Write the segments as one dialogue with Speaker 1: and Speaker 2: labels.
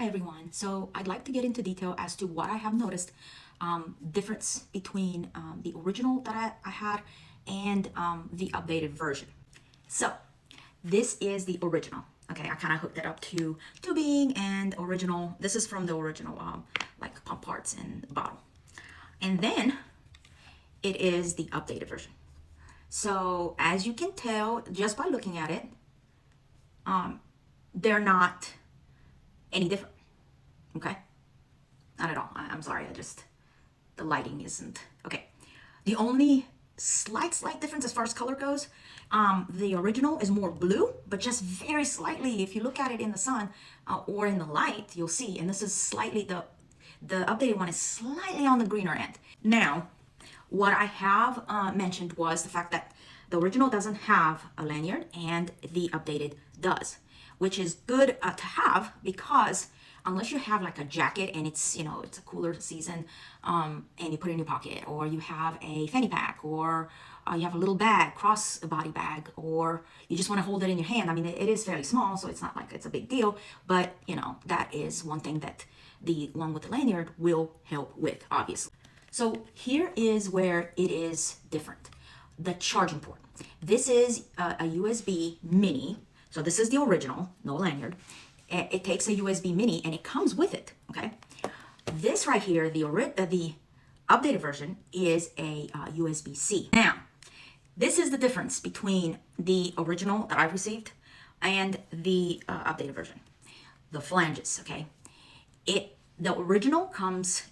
Speaker 1: Hi everyone. So I'd like to get into detail as to what I have noticed difference between the original that I had and the updated version. So this is the original. Okay, I kind of hooked it up to tubing and original. This is from the original like pump parts in the bottle. And then it is the updated version. So as you can tell just by looking at it, they're not any different. Okay, not at all. I'm sorry, the lighting isn't okay. The only slight difference as far as color goes, the original is more blue, but just very slightly. If you look at it in the sun or in the light, you'll see. And this is slightly the updated one is slightly on the greener end. Now, what I have mentioned was the fact that the original doesn't have a lanyard and the updated does, which is good to have because unless you have like a jacket and it's it's a cooler season, and you put it in your pocket, or you have a fanny pack, or you have a little bag, cross body bag, or you just want to hold it in your hand. I mean, it is fairly small, so it's not like it's a big deal, but that is one thing that the one with the lanyard will help with, obviously. So here is where it is different. The charging port. This is a USB mini. So this is the original, no lanyard. It takes a USB mini and it comes with it, okay? This right here, the updated version, is a USB-C. Now, this is the difference between the original that I've received and the updated version. The flanges, okay? The original comes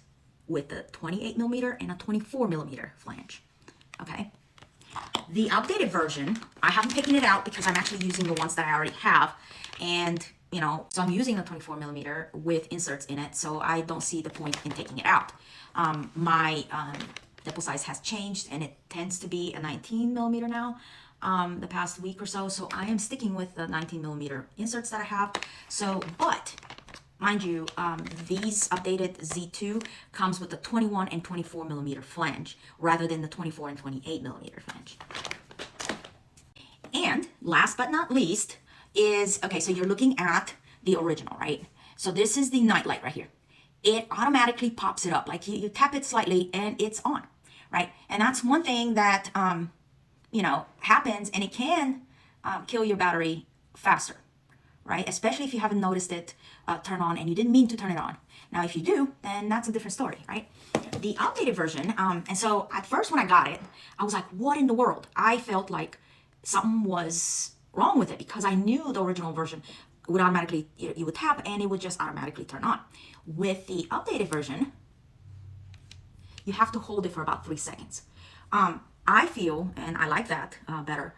Speaker 1: with a 28 millimeter and a 24 millimeter flange, okay? The updated version, I haven't taken it out because I'm actually using the ones that I already have, and so I'm using a 24 millimeter with inserts in it, so I don't see the point in taking it out. My nipple size has changed, and it tends to be a 19 millimeter now the past week or so, so I am sticking with the 19 millimeter inserts that I have. So, but mind you, these updated Z2 comes with the 21 and 24 millimeter flange rather than the 24 and 28 millimeter flange. And last but not least is, okay, so you're looking at the original, right? So this is the night light right here. It automatically pops it up. Like you tap it slightly and it's on, right? And that's one thing that, happens, and it can kill your battery faster, right? Especially if you haven't noticed it turn on and you didn't mean to turn it on. Now, if you do, then that's a different story, right? The updated version, and so at first when I got it, I was like, what in the world? I felt like something was wrong with it because I knew the original version would automatically, you would tap and it would just automatically turn on. With the updated version, you have to hold it for about 3 seconds. I feel, and I like that better,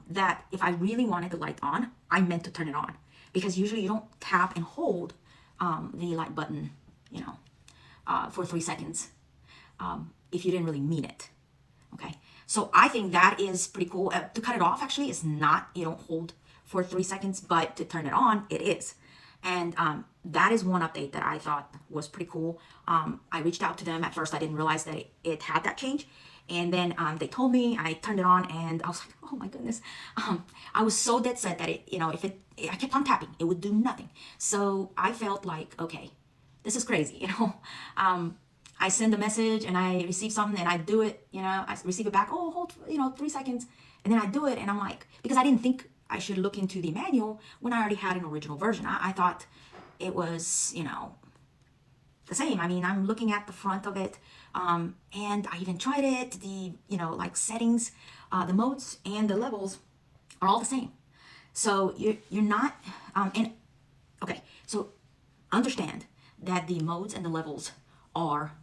Speaker 1: that if I really wanted the light on, I meant to turn it on, because usually you don't tap and hold the light button, for 3 seconds if you didn't really mean it. Okay, so I think that is pretty cool. To cut it off, actually, is not, you don't hold for 3 seconds, but to turn it on, it is. And that is one update that I thought was pretty cool. I reached out to them. At first, I didn't realize that it had that change. And then they told me, I turned it on, and I was like, oh my goodness. I was so dead set that I kept on tapping, it would do nothing. So I felt like, okay, this is crazy, I send a message and I receive something and I do it, I receive it back, oh, hold, 3 seconds. And then I do it and I'm like, because I didn't think I should look into the manual when I already had an original version. I thought it was, the same. I mean, I'm looking at the front of it, and I even tried it. The, like settings, the modes and the levels are all the same. So you're not, and okay, so understand that the modes and the levels are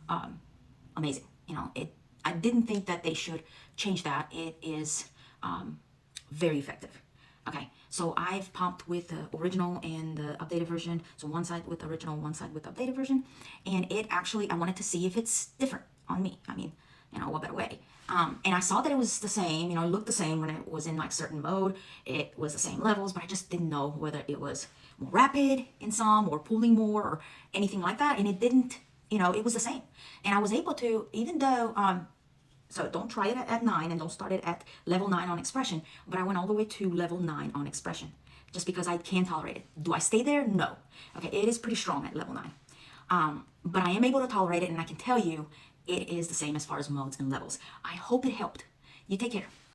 Speaker 1: amazing. I didn't think that they should change that. It is very effective. Okay, so I've pumped with the original and the updated version. So one side with the original, one side with the updated version. And it actually, I wanted to see if it's different on me. I mean, what better way? And I saw that it was the same, it looked the same when it was in like certain mode. It was the same levels, but I just didn't know whether it was more rapid in some or pulling more or anything like that. And it didn't, it was the same. And I was able to, even though, so don't try it at 9 and don't start it at level 9 on expression, but I went all the way to level 9 on expression just because I can tolerate it. Do I stay there? No. Okay, it is pretty strong at level 9. But I am able to tolerate it, and I can tell you it is the same as far as modes and levels. I hope it helped. You take care.